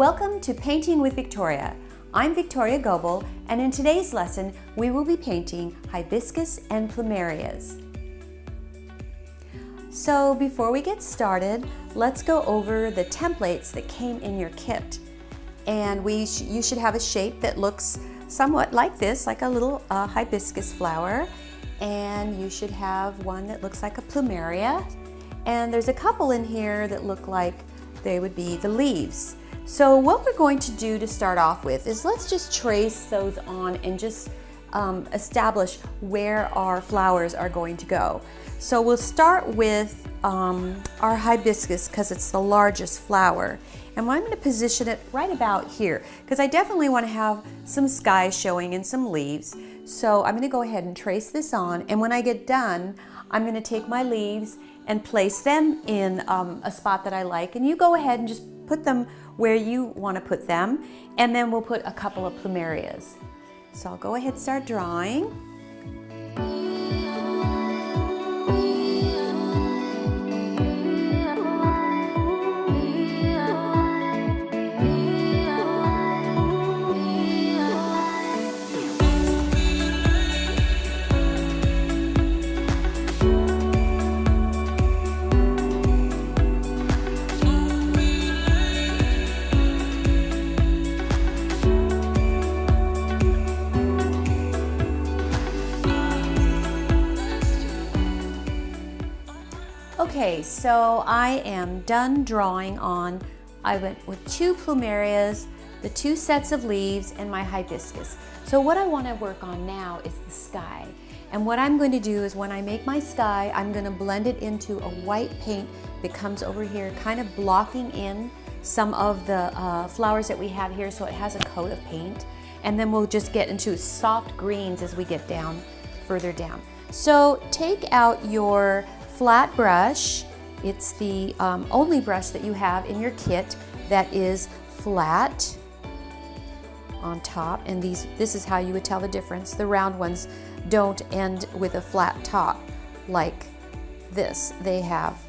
Welcome to Painting with Victoria. I'm Victoria Gobel, and in today's lesson we will be painting Hibiscus and Plumerias. So before we get started, let's go over the templates that came in your kit. And you should have a shape that looks somewhat like this, like a little hibiscus flower. And you should have one that looks like a plumeria. And there's a couple in here that look like they would be the leaves. So what we're going to do to start off with is let's just trace those on and just establish where our flowers are going to go. So we'll start with our hibiscus because it's the largest flower. And I'm going to position it right about here because I definitely want to have some sky showing and some leaves. So I'm going to go ahead and trace this on, and when I get done, I'm going to take my leaves and place them in a spot that I like, and you go ahead and just put them where you want to put them, and then we'll put a couple of plumerias. So I'll go ahead and start drawing. Okay, so I am done drawing on. I went with 2 plumerias, the 2 sets of leaves, and my hibiscus. So what I want to work on now is the sky. And what I'm going to do is when I make my sky, I'm going to blend it into a white paint that comes over here, kind of blocking in some of the flowers that we have here so it has a coat of paint. And then we'll just get into soft greens as we get down, further down. So take out your flat brush. It's the only brush that you have in your kit that is flat on top, and this is how you would tell the difference. The round ones don't end with a flat top like this. They have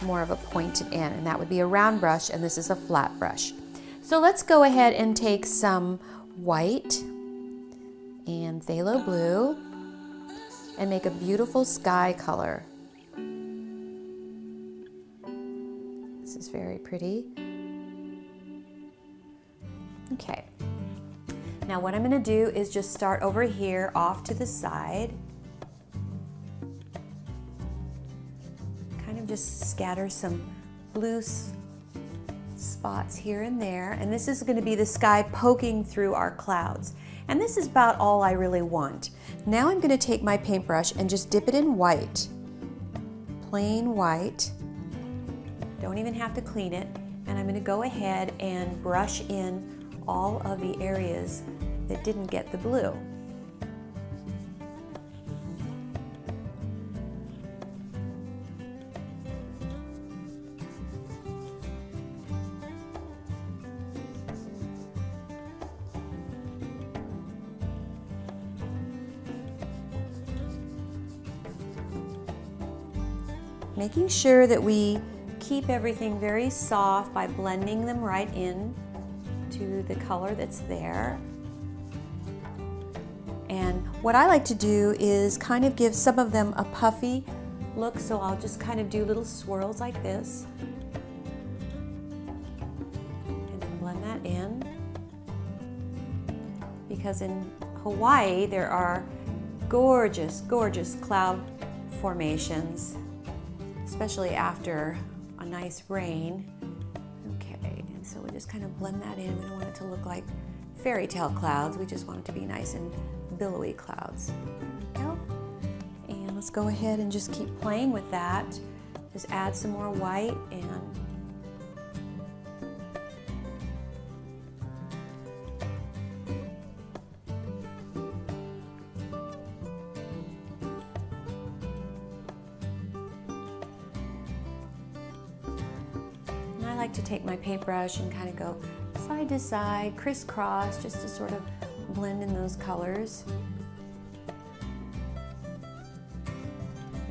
more of a pointed end, and that would be a round brush, and this is a flat brush. So let's go ahead and take some white and phthalo blue and make a beautiful sky color. This is very pretty. Okay. Now what I'm going to do is just start over here off to the side. Kind of just scatter some blue spots here and there. And this is going to be the sky poking through our clouds. And this is about all I really want. Now I'm going to take my paintbrush and just dip it in white. Plain white. Don't even have to clean it. And I'm going to go ahead and brush in all of the areas that didn't get the blue. Making sure that we keep everything very soft by blending them right in to the color that's there. And what I like to do is kind of give some of them a puffy look, so I'll just kind of do little swirls like this and then blend that in. Because in Hawaii there are gorgeous, gorgeous cloud formations, especially after a nice rain. Okay, and so we just kind of blend that in. We don't want it to look like fairy tale clouds. We just want it to be nice and billowy clouds. There we go. And let's go ahead and just keep playing with that. Just add some more white and I like to take my paintbrush and kind of go side to side, crisscross, just to sort of blend in those colors.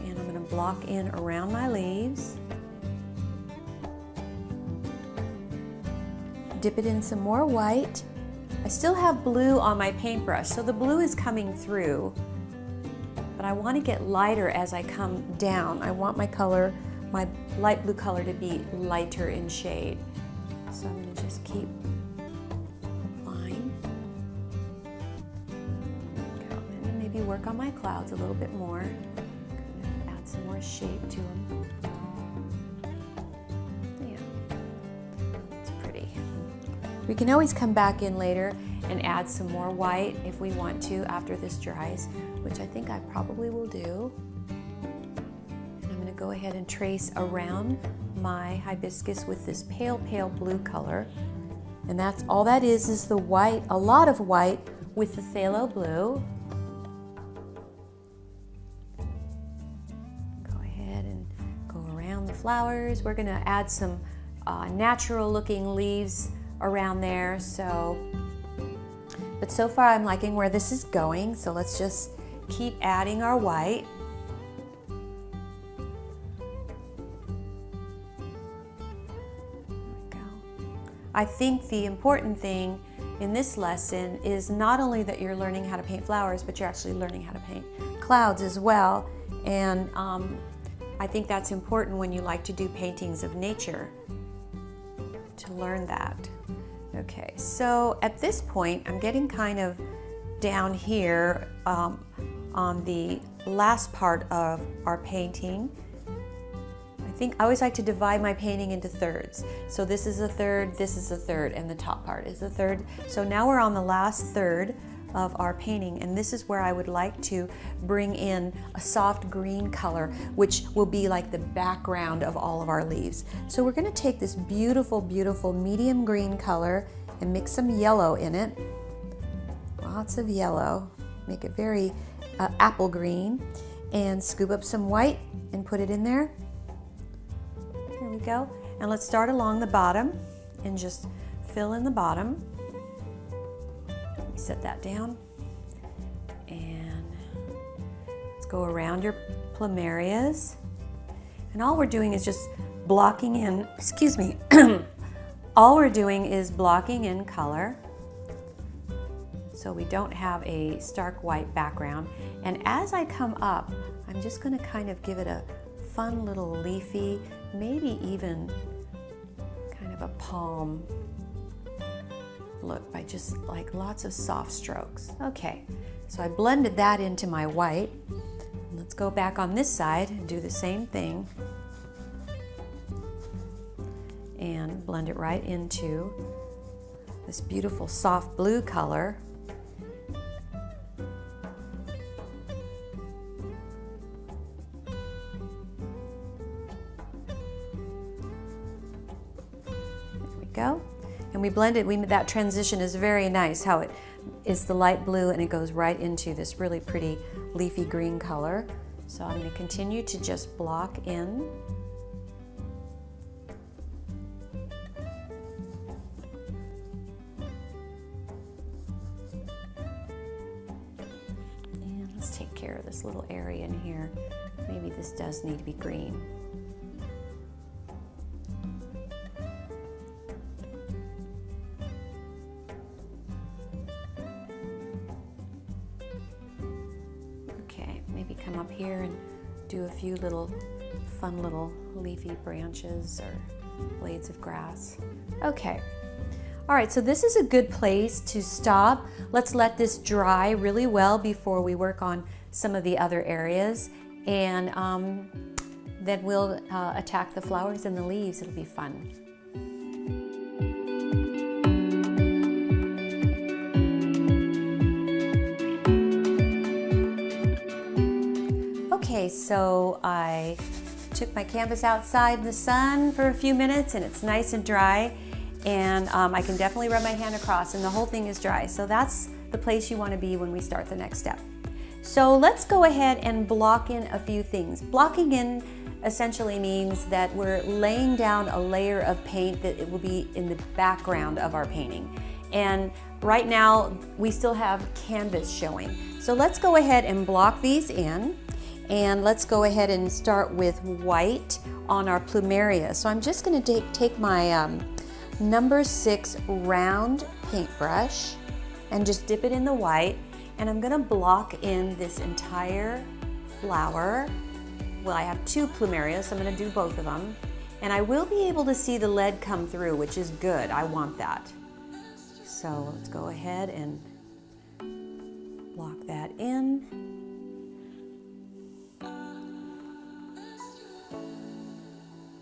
And I'm going to block in around my leaves. dip it in some more white. I still have blue on my paintbrush, so the blue is coming through, but I want to get lighter as I come down. I want my color, my light blue color, to be lighter in shade. So I'm going to just keep applying. And then maybe work on my clouds a little bit more. Add some more shape to them. We can always come back in later and add some more white if we want to after this dries, which I think I probably will do. And I'm going to go ahead and trace around my hibiscus with this pale, pale blue color. And that's all that is the white, a lot of white with the phthalo blue. Go ahead and go around the flowers. We're going to add some natural looking leaves around there, but so far I'm liking where this is going, so let's just keep adding our white. There we go. I think the important thing in this lesson is not only that you're learning how to paint flowers, but you're actually learning how to paint clouds as well, and I think that's important when you like to do paintings of nature, to learn that. Okay, so at this point, I'm getting kind of down here on the last part of our painting. I always like to divide my painting into thirds. So this is a third, this is a third, and the top part is a third. So now we're on the last third of our painting, and this is where I would like to bring in a soft green color, which will be like the background of all of our leaves. So we're going to take this beautiful, beautiful medium green color and mix some yellow in it. Lots of yellow. Make it very apple green, and scoop up some white and put it in there. There we go. And let's start along the bottom and just fill in the bottom. Set that down, and let's go around your Plumerias, and all we're doing is just blocking in, excuse me, all we're doing is blocking in color so we don't have a stark white background. And as I come up, I'm just going to kind of give it a fun little leafy, maybe even kind of a palm look by just like lots of soft strokes. Okay, so I blended that into my white. Let's go back on this side and do the same thing and blend it right into this beautiful soft blue color. There we go. And we blended, that transition is very nice, how it is the light blue and it goes right into this really pretty leafy green color. So I'm going to continue to just block in. And let's take care of this little area in here. Maybe this does need to be green. Maybe come up here and do a few little fun little leafy branches or blades of grass. Okay. All right, so this is a good place to stop. Let's let this dry really well before we work on some of the other areas, and then we'll attack the flowers and the leaves. It'll be fun. Okay, so I took my canvas outside in the sun for a few minutes and it's nice and dry, and I can definitely rub my hand across and the whole thing is dry. So that's the place you want to be when we start the next step. So let's go ahead and block in a few things. Blocking in essentially means that we're laying down a layer of paint that it will be in the background of our painting. And right now we still have canvas showing. So let's go ahead and block these in. And let's go ahead and start with white on our Plumeria. So I'm just going to take my number 6 round paintbrush and just dip it in the white, and I'm gonna block in this entire flower. Well, I have 2 Plumerias, so I'm gonna do both of them. And I will be able to see the lead come through, which is good. I want that. So let's go ahead and block that in.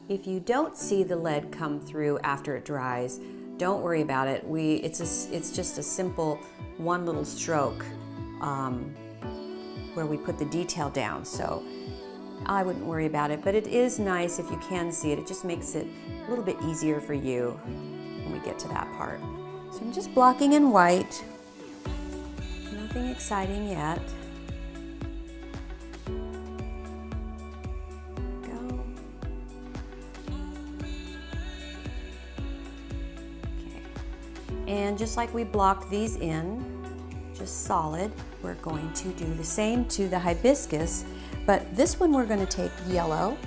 If you don't see the lead come through after it dries, don't worry about it. It's just a simple one little stroke where we put the detail down. So I wouldn't worry about it, but it is nice if you can see it. It just makes it a little bit easier for you when we get to that part. So I'm just blocking in white. Nothing exciting yet. Go. Okay. And just like we blocked these in, just solid, we're going to do the same to the hibiscus. But this one we're going to take yellow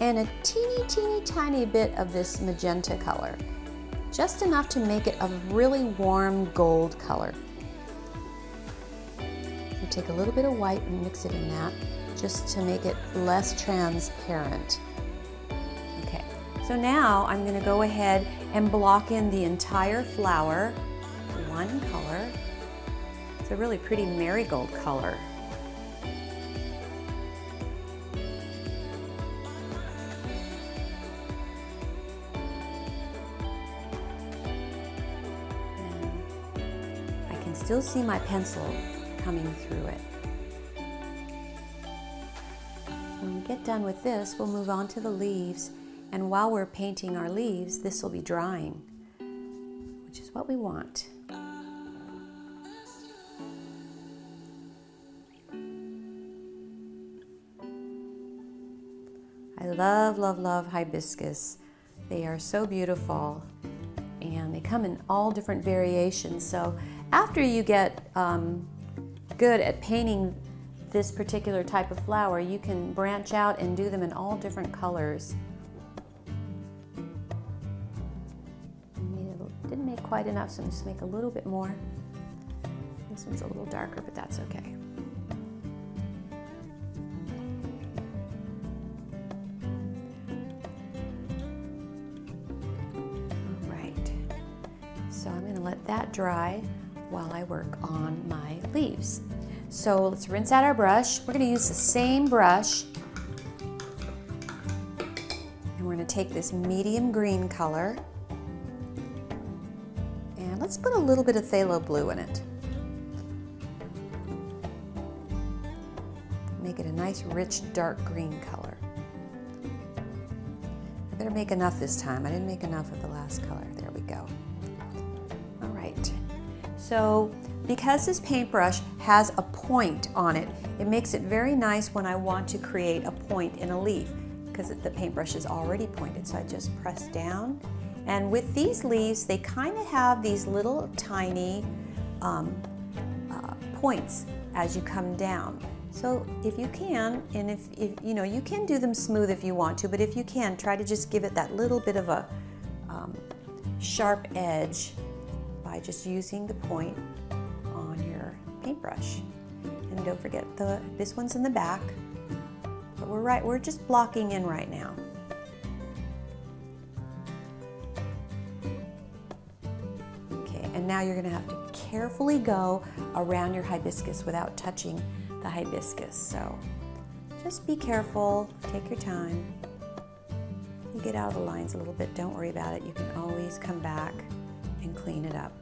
and a teeny tiny bit of this magenta color, just enough to make it a really warm gold color. We take a little bit of white and mix it in that, just to make it less transparent. Okay, so now I'm going to go ahead and block in the entire flower, one color. It's a really pretty marigold color. And I can still see my pencil coming through it. When we get done with this, we'll move on to the leaves. And while we're painting our leaves, this will be drying, which is what we want. I love, love, love hibiscus. They are so beautiful, and they come in all different variations. So after you get good at painting this particular type of flower, you can branch out and do them in all different colors. Didn't make quite enough, so I'm just make a little bit more. This one's a little darker, but that's okay. So I'm going to let that dry while I work on my leaves. So let's rinse out our brush. We're going to use the same brush, and we're going to take this medium green color, and let's put a little bit of phthalo blue in it. Make it a nice rich dark green color. I better make enough this time. I didn't make enough of the last color. There we go. So because this paintbrush has a point on it, it makes it very nice when I want to create a point in a leaf, because the paintbrush is already pointed. So I just press down, and with these leaves, they kind of have these little tiny points as you come down. So if you can, and if you know, you can do them smooth if you want to, but if you can, try to just give it that little bit of a sharp edge by just using the point on your paintbrush. And don't forget this one's in the back, but we're just blocking in right now. Okay, and now you're going to have to carefully go around your hibiscus without touching the hibiscus. So just be careful, take your time. You get out of the lines a little bit, don't worry about it. You can always come back and clean it up.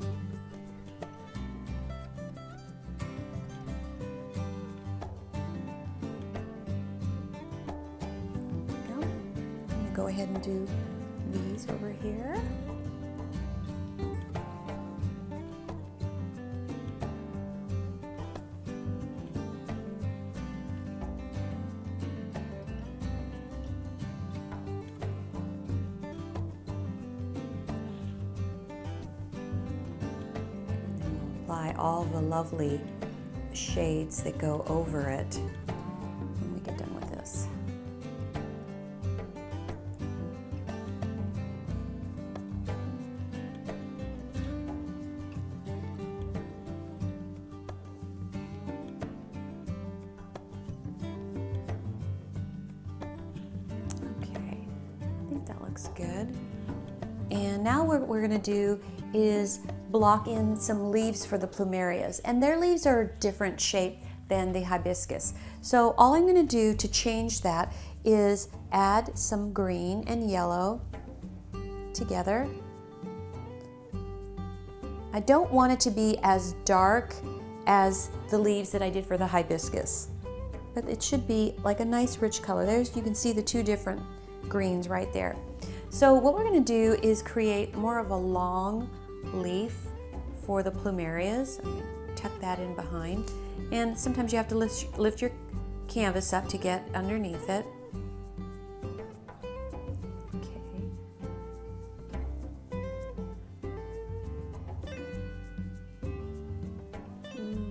I'm going to go ahead and do these over here. Apply all the lovely shades that go over it when we get done with this. looks good. And now what we're going to do is block in some leaves for the Plumerias, and their leaves are a different shape than the hibiscus. So all I'm going to do to change that is add some green and yellow together. I don't want it to be as dark as the leaves that I did for the hibiscus, but it should be like a nice rich color. You can see the two different greens right there. So what we're going to do is create more of a long leaf for the Plumerias. I'm going to tuck that in behind, and sometimes you have to lift your canvas up to get underneath it.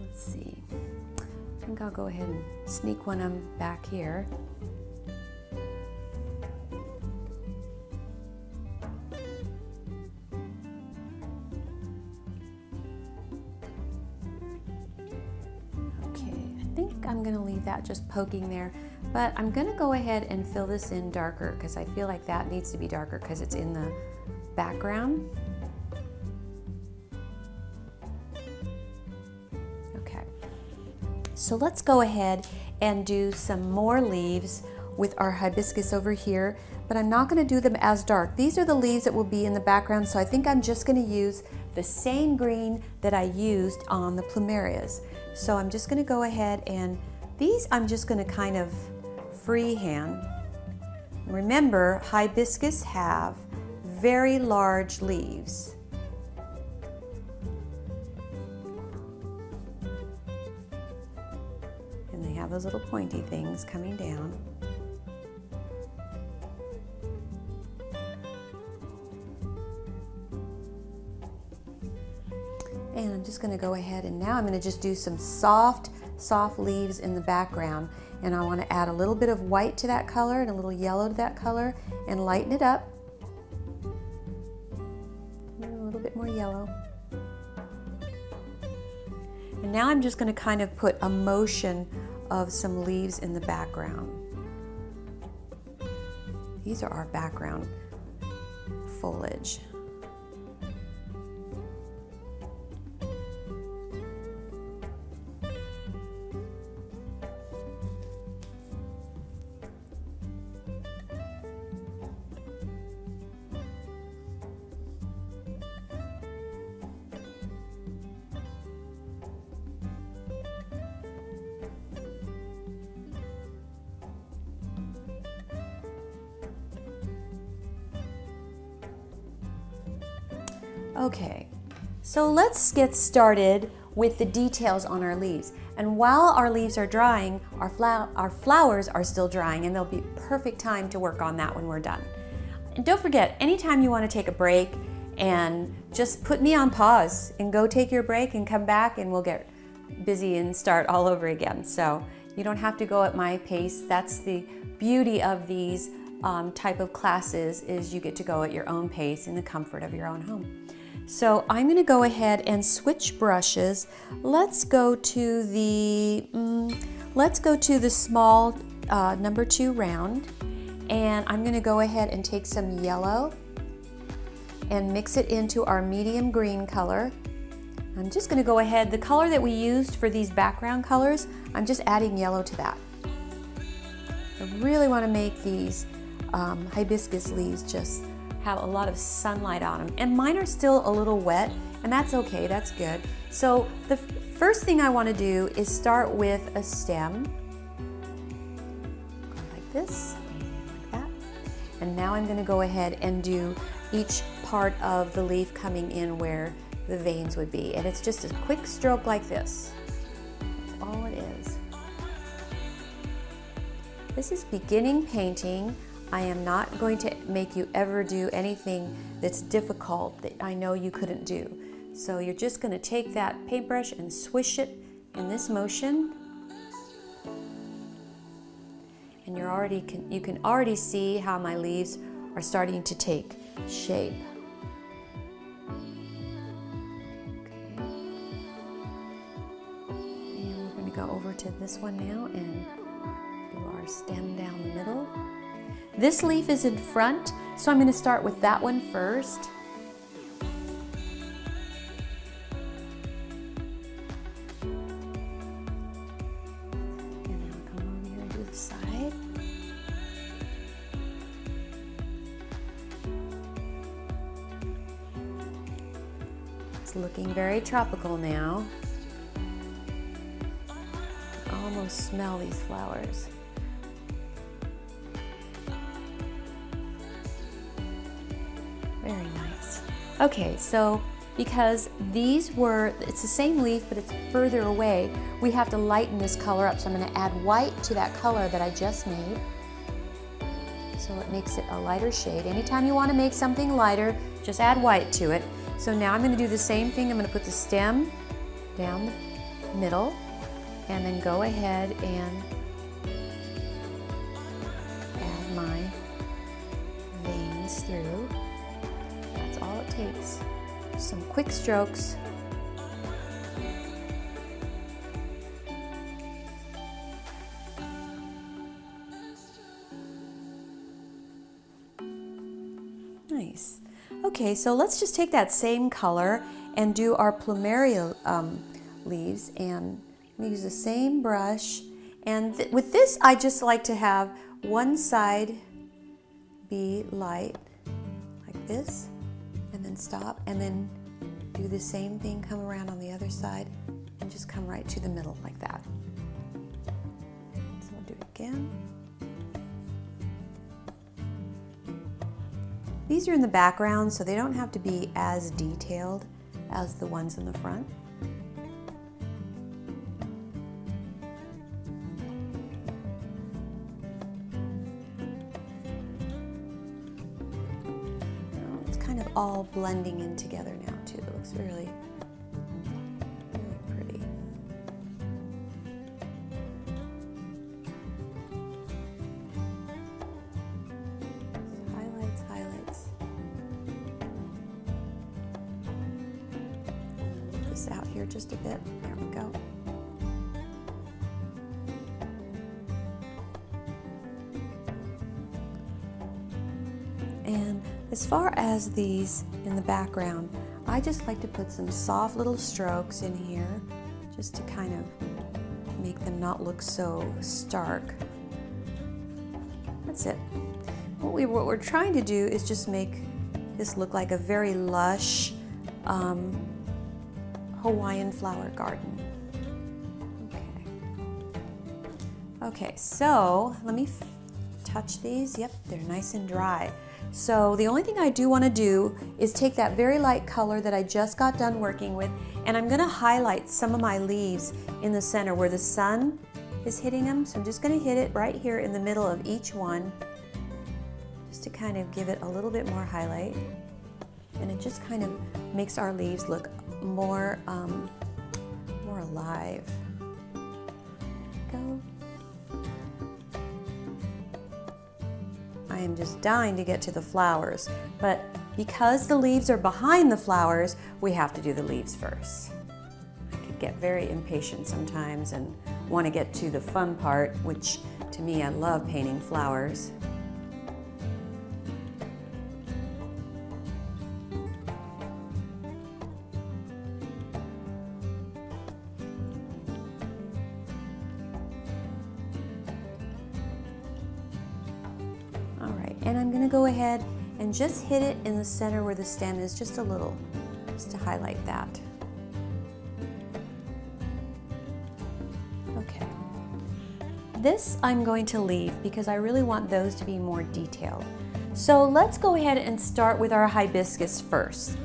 Let's see. I think I'll go ahead and sneak one of them back here. I'm going to leave that just poking there, but I'm going to go ahead and fill this in darker because I feel like that needs to be darker because it's in the background. Okay, so let's go ahead and do some more leaves with our hibiscus over here, but I'm not going to do them as dark. These are the leaves that will be in the background, so I think I'm just going to use the same green that I used on the Plumerias. So I'm just going to go ahead, and these I'm just going to kind of freehand. Remember, hibiscus have very large leaves. And they have those little pointy things coming down. And I'm just going to go ahead, and now I'm going to just do some soft leaves in the background, and I want to add a little bit of white to that color and a little yellow to that color and lighten it up. A little bit more yellow. And now I'm just going to kind of put a motion of some leaves in the background. These are our background foliage. Okay, so let's get started with the details on our leaves. And while our leaves are drying, our flowers are still drying, and there'll be perfect time to work on that when we're done. And don't forget, anytime you want to take a break, and just put me on pause and go take your break and come back, and we'll get busy and start all over again. So you don't have to go at my pace. That's the beauty of these type of classes, is you get to go at your own pace in the comfort of your own home. So I'm going to go ahead and switch brushes. Let's go to the small number 2 round, and I'm going to go ahead and take some yellow and mix it into our medium green color. I'm just going to go ahead, the color that we used for these background colors, I'm just adding yellow to that. I really want to make these hibiscus leaves just have a lot of sunlight on them, and mine are still a little wet, and that's okay, that's good. So the first thing I want to do is start with a stem, go like this, and like that, and now I'm going to go ahead and do each part of the leaf coming in where the veins would be, and it's just a quick stroke like this. That's all it is. This is beginning painting. I am not going to make you ever do anything that's difficult that I know you couldn't do. So you're just going to take that paintbrush and swish it in this motion. And you can already see how my leaves are starting to take shape. Okay. And we're going to go over to this one now and do our stem down the middle. This leaf is in front, so I'm going to start with that one first. And now come over here and do the side. It's looking very tropical now. I almost smell these flowers. Very nice. Okay, so because it's the same leaf, but it's further away, we have to lighten this color up. So I'm going to add white to that color that I just made. So it makes it a lighter shade. Anytime you want to make something lighter, just add white to it. So now I'm going to do the same thing. I'm going to put the stem down the middle and then go ahead and add my veins through. That's all it takes. Some quick strokes. Nice. Okay, so let's just take that same color and do our plumeria leaves, and we use the same brush. And with this, I just like to have one side be light, like this, and then stop, and then do the same thing, come around on the other side, and just come right to the middle like that. So we'll do it again. These are in the background, so they don't have to be as detailed as the ones in the front. It's kind of all blending in together now too. It looks really, really pretty. Highlights. Move this out here just a bit. There we go. And as far as these in the background, I just like to put some soft little strokes in here just to kind of make them not look so stark. That's it. What we're trying to do is just make this look like a very lush Hawaiian flower garden. Okay, so let me touch these. Yep, they're nice and dry. So the only thing I do want to do is take that very light color that I just got done working with, and I'm going to highlight some of my leaves in the center where the sun is hitting them. So I'm just going to hit it right here in the middle of each one, just to kind of give it a little bit more highlight. And it just kind of makes our leaves look more, more alive. Go. I am just dying to get to the flowers, but because the leaves are behind the flowers, we have to do the leaves first. I could get very impatient sometimes and want to get to the fun part, which to me, I love painting flowers. And I'm going to go ahead and just hit it in the center where the stem is, just a little, just to highlight that. Okay. This I'm going to leave because I really want those to be more detailed. So let's go ahead and start with our hibiscus first.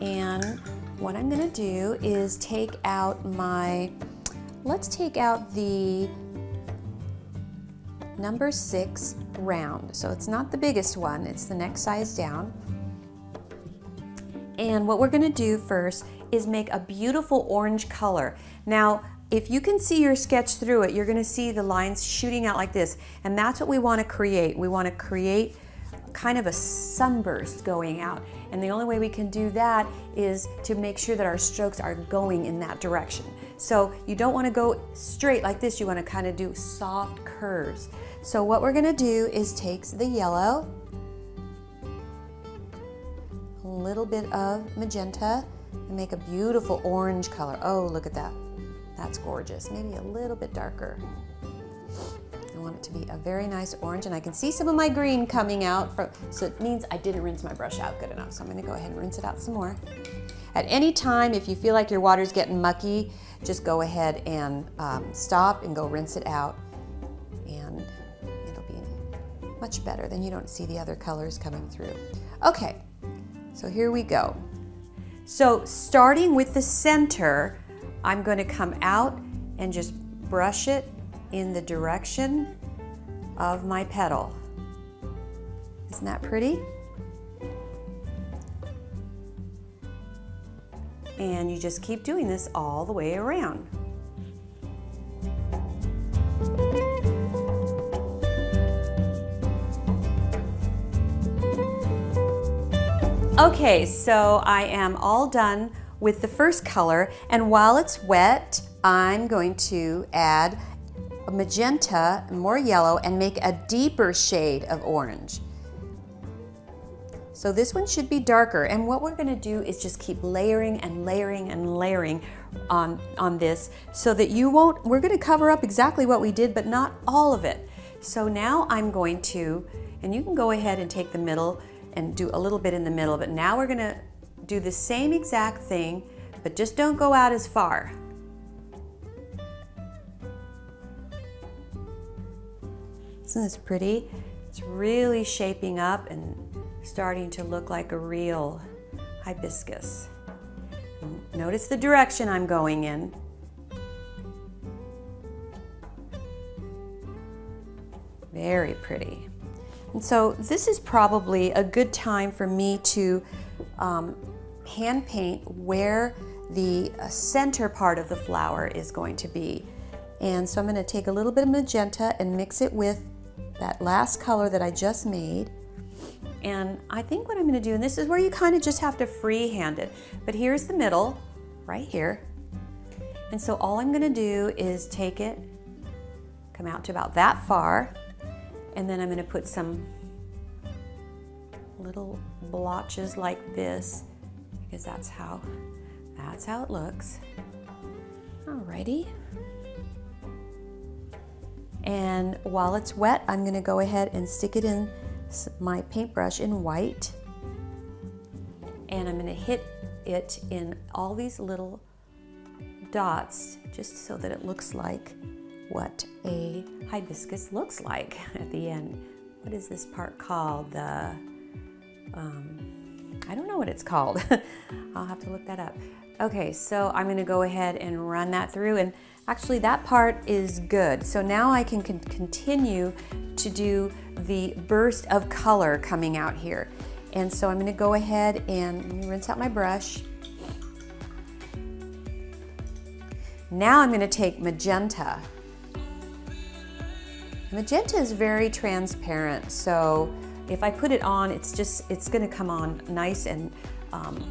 And what I'm going to do is take out let's take out the number 6 round. So it's not the biggest one, it's the next size down. And what we're going to do first is make a beautiful orange color. Now, if you can see your sketch through it, you're going to see the lines shooting out like this. And that's what we want to create. We want to create kind of a sunburst going out. And the only way we can do that is to make sure that our strokes are going in that direction. So you don't want to go straight like this, you want to kind of do soft curves. So what we're going to do is take the yellow, a little bit of magenta, and make a beautiful orange color. Oh, look at that. That's gorgeous. Maybe a little bit darker. I want it to be a very nice orange, and I can see some of my green coming out, so it means I didn't rinse my brush out good enough. So I'm going to go ahead and rinse it out some more. At any time, if you feel like your water's getting mucky, just go ahead and stop and go rinse it out, and it'll be much better. Then you don't see the other colors coming through. Okay, so here we go. So starting with the center, I'm going to come out and just brush it in the direction of my petal. Isn't that pretty? And you just keep doing this all the way around. Okay, so I am all done with the first color, and while it's wet, I'm going to add a magenta, more yellow, and make a deeper shade of orange. So this one should be darker, and what we're going to do is just keep layering and layering and layering on this, so that we're going to cover up exactly what we did, but not all of it. So now I'm going to, and you can go ahead and take the middle and do a little bit in the middle, but now we're going to do the same exact thing, but just don't go out as far. Isn't this pretty? It's really shaping up and starting to look like a real hibiscus. Notice the direction I'm going in. Very pretty. And so this is probably a good time for me to hand paint where the center part of the flower is going to be. And so I'm going to take a little bit of magenta and mix it with that last color that I just made. And I think what I'm going to do, and this is where you kind of just have to freehand it, but here's the middle right here. And so all I'm going to do is take it, come out to about that far, and then I'm going to put some little blotches like this, because that's how it looks. Alrighty. And while it's wet, I'm going to go ahead and stick it in my paintbrush in white, and I'm going to hit it in all these little dots, just so that it looks like what a hibiscus looks like at the end. What is this part called? The I don't know what it's called. I'll have to look that up. Okay, so I'm going to go ahead and run that through, and actually that part is good. So now I can continue to do the burst of color coming out here. And so I'm going to go ahead and let me rinse out my brush. Now I'm going to take magenta. Magenta is very transparent, so if I put it on, it's going to come on nice and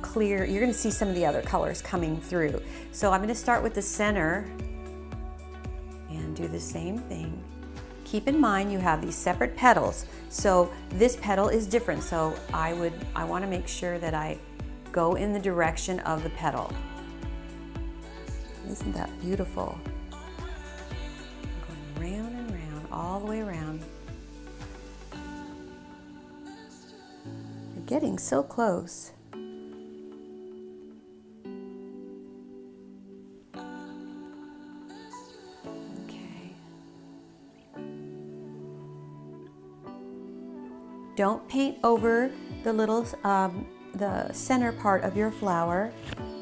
clear. You're going to see some of the other colors coming through. So I'm going to start with the center and do the same thing. Keep in mind you have these separate petals, so this petal is different, so I want to make sure that I go in the direction of the petal. Isn't that beautiful? I'm going round and round, all the way around. You're getting so close. Don't paint over the little, the center part of your flower.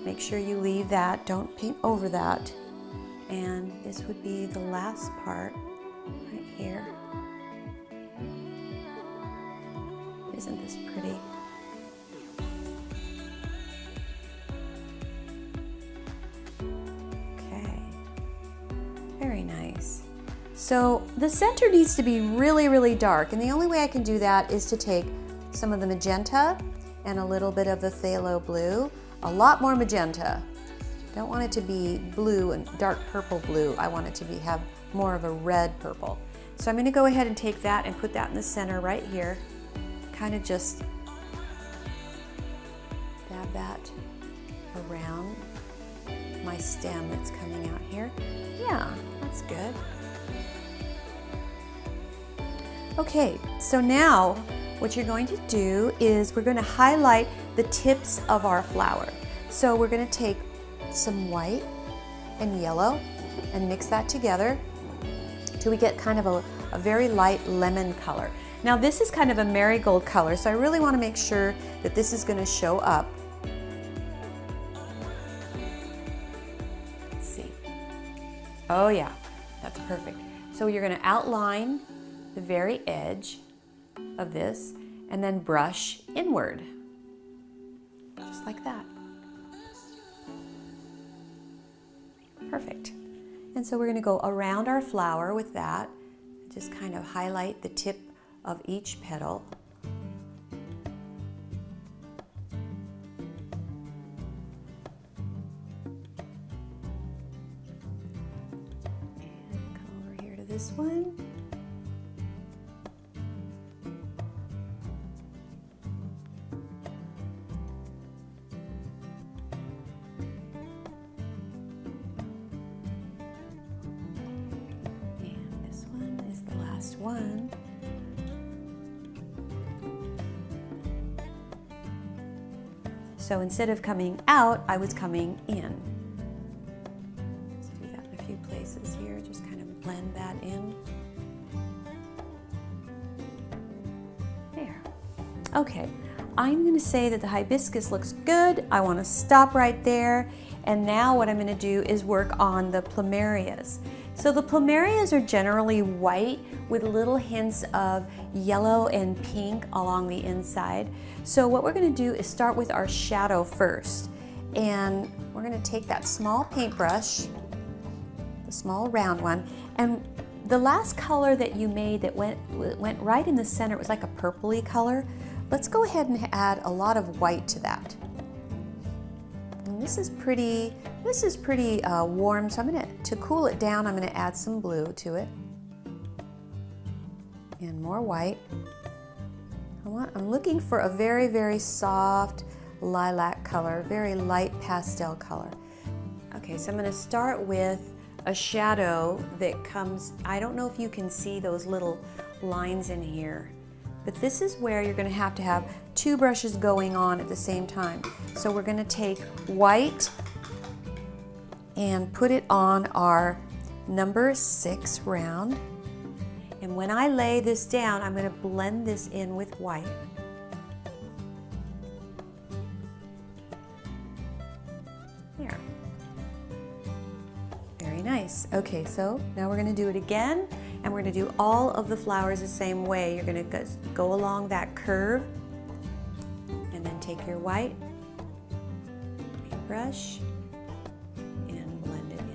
Make sure you leave that, don't paint over that. And this would be the last part right here. Isn't this pretty? Okay, very nice. So the center needs to be really, really dark, and the only way I can do that is to take some of the magenta and a little bit of the phthalo blue. A lot more magenta. Don't want it to be blue and dark purple blue. I want it to have more of a red purple. So I'm going to go ahead and take that and put that in the center right here. Kind of just dab that around my stem that's coming out here. Yeah, that's good. Okay, so now what you're going to do is we're going to highlight the tips of our flower. So we're going to take some white and yellow and mix that together till we get kind of a very light lemon color. Now this is kind of a marigold color, so I really want to make sure that this is going to show up. Let's see. Oh yeah, that's perfect. So you're going to outline the very edge of this and then brush inward, just like that. Perfect. And so we're going to go around our flower with that, just kind of highlight the tip of each petal. And come over here to this one. One. So instead of coming out, I was coming in. Let's do that in a few places here, just kind of blend that in. There. Okay, I'm going to say that the hibiscus looks good. I want to stop right there. And now what I'm going to do is work on the plumerias. So the plumerias are generally white with little hints of yellow and pink along the inside. So what we're going to do is start with our shadow first. And we're going to take that small paintbrush, the small round one, and the last color that you made that went right in the center, it was like a purpley color. Let's go ahead and add a lot of white to that. And this is pretty warm, so to cool it down, I'm going to add some blue to it. And more white. I'm looking for a very, very soft lilac color, very light pastel color. Okay, so I'm going to start with a shadow that comes, I don't know if you can see those little lines in here, but this is where you're going to have two brushes going on at the same time. So we're going to take white and put it on our number 6 round. And when I lay this down, I'm going to blend this in with white. There. Very nice. Okay, so now we're going to do it again, and we're going to do all of the flowers the same way. You're going to go along that curve, and then take your white paintbrush and blend it in.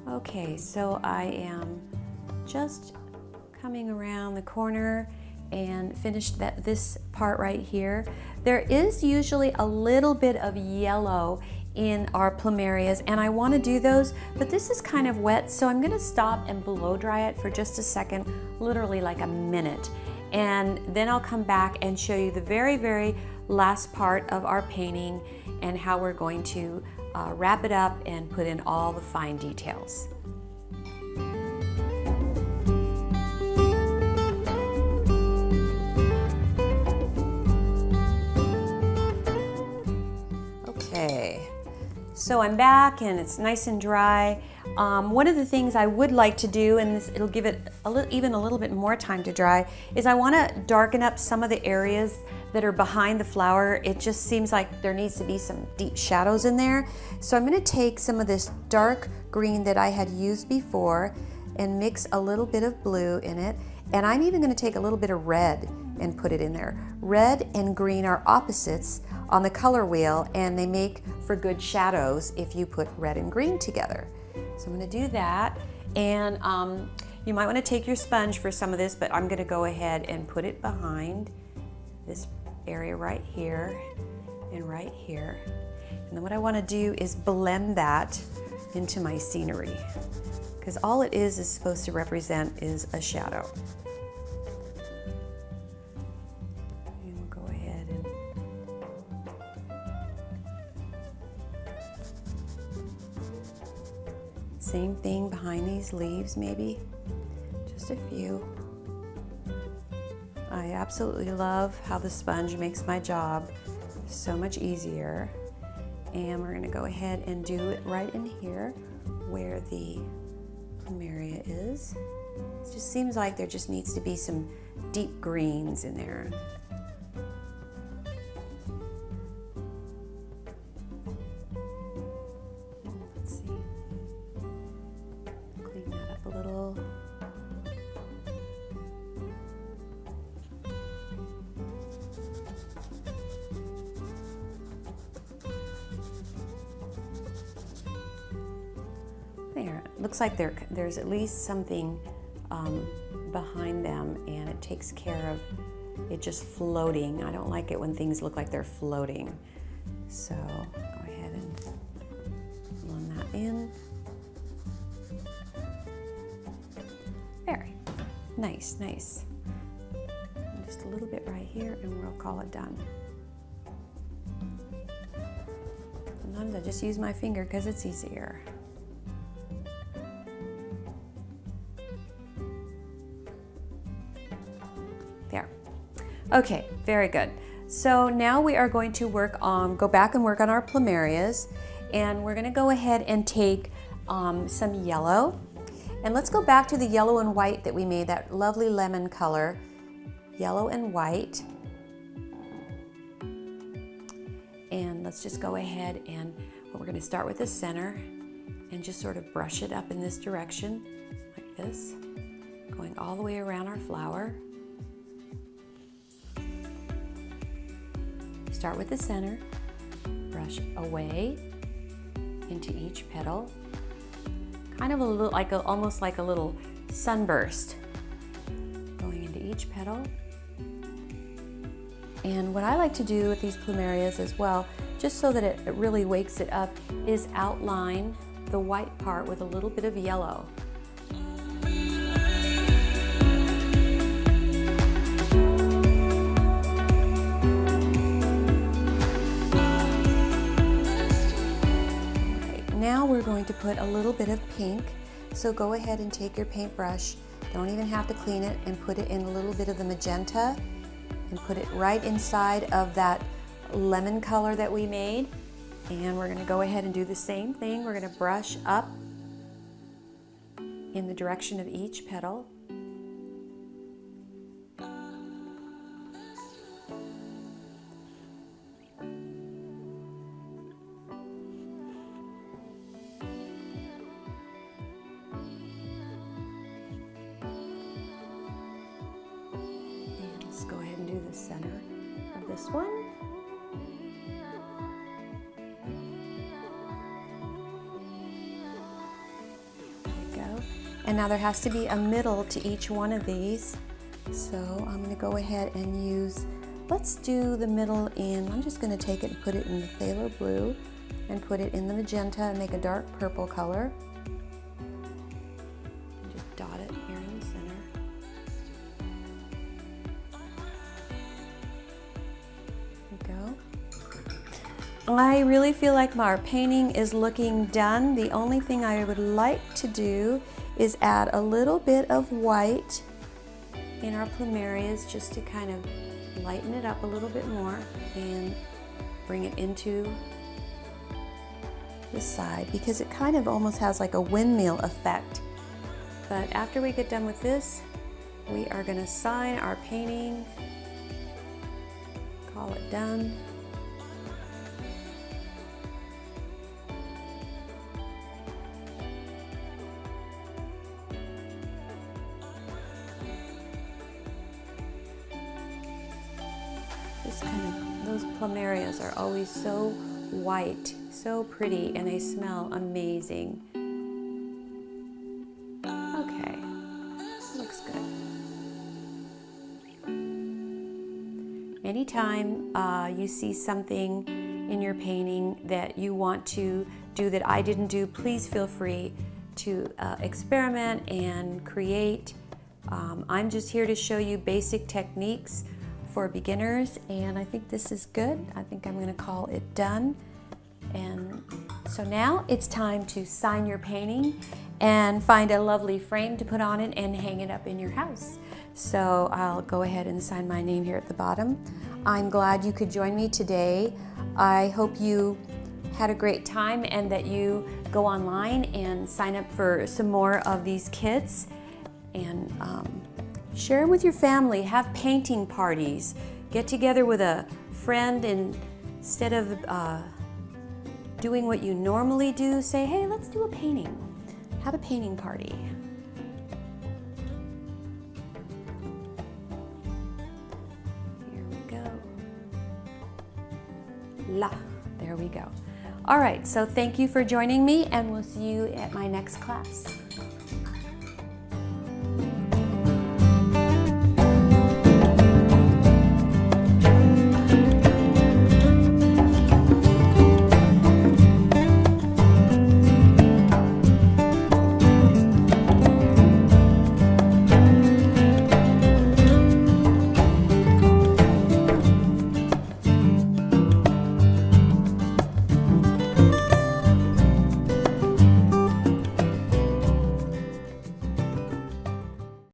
Okay, so I am just coming around the corner and finished this part right here. There is usually a little bit of yellow in our plumerias, and I want to do those, but this is kind of wet, so I'm going to stop and blow dry it for just a second, literally like a minute, and then I'll come back and show you the very, very last part of our painting and how we're going to wrap it up and put in all the fine details. Okay, so I'm back and it's nice and dry. One of the things I would like to do, and this, it'll give it even a little bit more time to dry, is I want to darken up some of the areas that are behind the flower. It just seems like there needs to be some deep shadows in there. So I'm going to take some of this dark green that I had used before and mix a little bit of blue in it. And I'm even going to take a little bit of red and put it in there. Red and green are opposites on the color wheel, and they make for good shadows if you put red and green together. So I'm going to do that, and you might want to take your sponge for some of this, but I'm going to go ahead and put it behind this area right here and right here. And then what I want to do is blend that into my scenery, because all it is supposed to represent is a shadow. And we'll go ahead and same thing behind these leaves, maybe just a few. I absolutely love how the sponge makes my job so much easier. And we're going to go ahead and do it right in here where the plumeria is. It just seems like there just needs to be some deep greens in there. Let's see. Clean that up a little. There, looks like there's at least something behind them, and it takes care of it just floating. I don't like it when things look like they're floating. So go ahead and blend that in. Very nice, nice. And just a little bit right here, and we'll call it done. Sometimes I just use my finger because it's easier. There. Okay, very good. So now we are going to go back and work on our plumerias, and we're going to go ahead and take some yellow, and let's go back to the yellow and white that we made, that lovely lemon color, yellow and white. And let's just go ahead and we're going to start with the center and just sort of brush it up in this direction like this, going all the way around our flower. Start with the center, brush away into each petal, kind of a little like almost like a little sunburst going into each petal. And what I like to do with these plumerias as well, just so that it really wakes it up, is outline the white part with a little bit of yellow. Now we're going to put a little bit of pink, so go ahead and take your paintbrush, don't even have to clean it, and put it in a little bit of the magenta and put it right inside of that lemon color that we made. And we're going to go ahead and do the same thing. We're going to brush up in the direction of each petal. Let's go ahead and do the center of this one. There we go. And now there has to be a middle to each one of these. So I'm going to go ahead and use, let's do the middle in, I'm just going to take it and put it in the phthalo blue and put it in the magenta and make a dark purple color. Just dot it here in the center. I really feel like our painting is looking done. The only thing I would like to do is add a little bit of white in our plumerias just to kind of lighten it up a little bit more and bring it into this side because it kind of almost has like a windmill effect. But after we get done with this, we are going to sign our painting, call it done. Those Plumerias are always so white, so pretty, and they smell amazing. Okay, looks good. Anytime you see something in your painting that you want to do that I didn't do, please feel free to experiment and create. I'm just here to show you basic techniques for beginners, and I think this is good. I think I'm going to call it done. And so now it's time to sign your painting and find a lovely frame to put on it and hang it up in your house. So I'll go ahead and sign my name here at the bottom. I'm glad you could join me today. I hope you had a great time and that you go online and sign up for some more of these kits, and share them with your family. Have painting parties. Get together with a friend, and instead of doing what you normally do, say, hey, let's do a painting. Have a painting party. Here we go. There we go. All right, so thank you for joining me, and we'll see you at my next class.